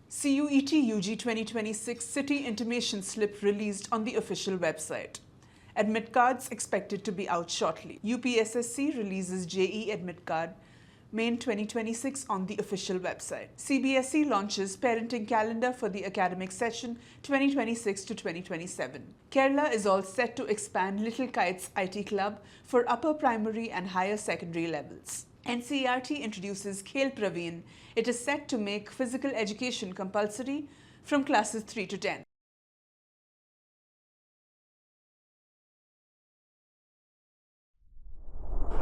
CUET UG 2026 City Intimation Slip released on the official website. Admit cards expected to be out shortly. UPSSC releases JEE Admit Card Main 2026 on the official website. CBSE launches parenting calendar for the academic session 2026 to 2027. Kerala is all set to expand Little Kites IT Club for upper primary and higher secondary levels. NCERT introduces Khel Praveen. It is set to make physical education compulsory from classes 3 to 10.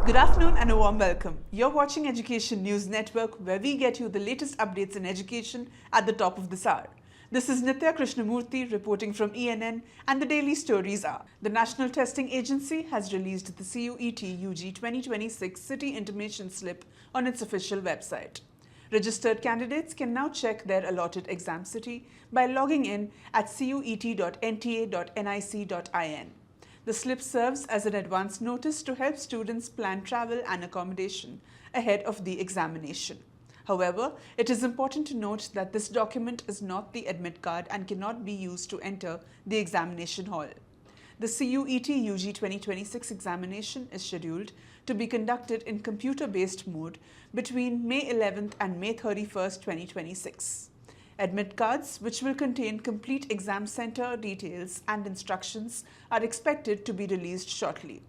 Good afternoon and a warm welcome. You're watching Education News Network, where we get you the latest updates in education at the top of this hour. This is Nitya Krishnamurthy reporting from ENN, and the daily stories are: the National Testing Agency has released the CUET UG 2026 City Intimation Slip on its official website. Registered candidates can now check their allotted exam city by logging in at cuet.nta.nic.in. The slip serves as an advance notice to help students plan travel and accommodation ahead of the examination. However, it is important to note that this document is not the admit card and cannot be used to enter the examination hall. The CUET UG 2026 examination is scheduled to be conducted in computer-based mode between May 11th and May 31st, 2026. Admit cards, which will contain complete exam center details and instructions, are expected to be released shortly.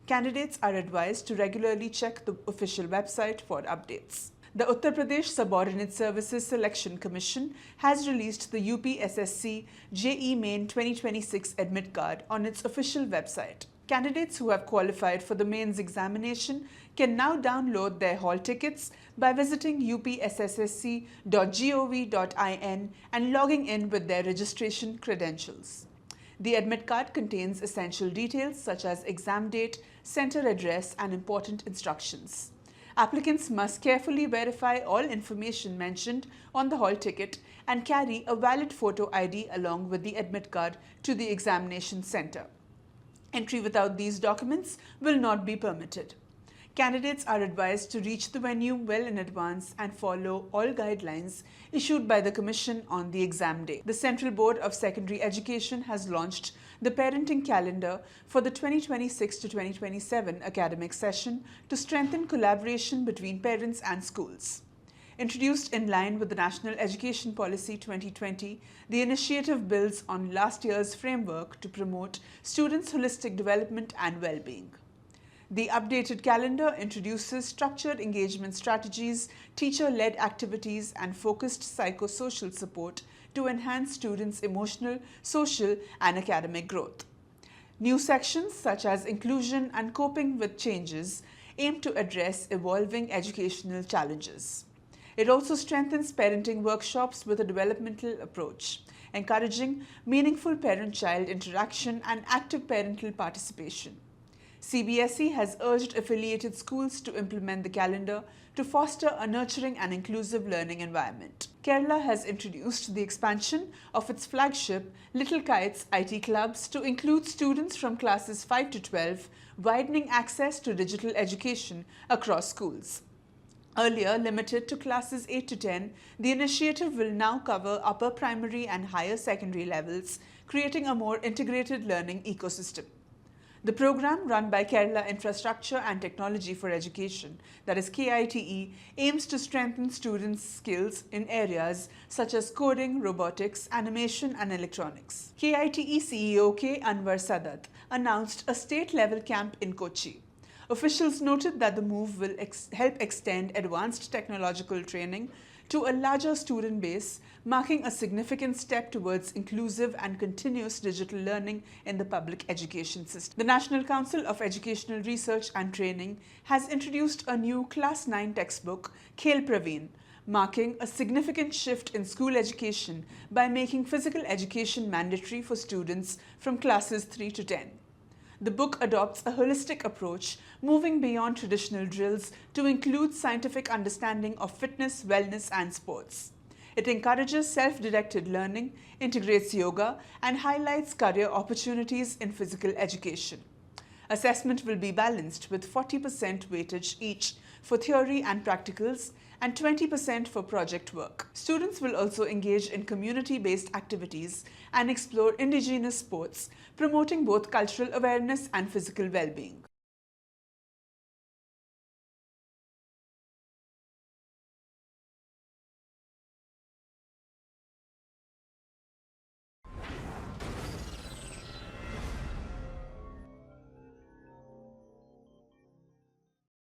Candidates are advised to regularly check the official website for updates. The Uttar Pradesh Subordinate Services Selection Commission has released the UPSSC JEE Main 2026 Admit Card on its official website. Candidates who have qualified for the mains examination can now download their hall tickets by visiting upsssc.gov.in and logging in with their registration credentials. The admit card contains essential details such as exam date, center address, and important instructions. Applicants must carefully verify all information mentioned on the hall ticket and carry a valid photo ID along with the admit card to the examination center. Entry without these documents will not be permitted. Candidates are advised to reach the venue well in advance and follow all guidelines issued by the Commission on the exam day. The Central Board of Secondary Education has launched the parenting calendar for the 2026 to 2027 academic session to strengthen collaboration between parents and schools. Introduced in line with the National Education Policy 2020, the initiative builds on last year's framework to promote students' holistic development and well-being. The updated calendar introduces structured engagement strategies, teacher-led activities, and focused psychosocial support to enhance students' emotional, social, and academic growth. New sections such as inclusion and coping with changes aim to address evolving educational challenges. It also strengthens parenting workshops with a developmental approach, encouraging meaningful parent-child interaction and active parental participation. CBSE has urged affiliated schools to implement the calendar to foster a nurturing and inclusive learning environment. Kerala has introduced the expansion of its flagship Little Kites IT Clubs to include students from classes 5 to 12, widening access to digital education across schools. Earlier limited to classes 8 to 10, the initiative will now cover upper primary and higher secondary levels, creating a more integrated learning ecosystem. The program, run by Kerala Infrastructure and Technology for Education, that is KITE, aims to strengthen students' skills in areas such as coding, robotics, animation, and electronics. KITE CEO K. Anwar Sadat announced a state-level camp in Kochi. Officials noted that the move will help extend advanced technological training to a larger student base, marking a significant step towards inclusive and continuous digital learning in the public education system. The National Council of Educational Research and Training has introduced a new Class 9 textbook, Khel Praveen, marking a significant shift in school education by making physical education mandatory for students from classes 3 to 10. The book adopts a holistic approach, moving beyond traditional drills to include scientific understanding of fitness, wellness, and sports. It encourages self-directed learning, integrates yoga, and highlights career opportunities in physical education. Assessment will be balanced with 40% weightage each for theory and practicals, and 20% for project work. Students will also engage in community-based activities and explore indigenous sports, promoting both cultural awareness and physical well-being.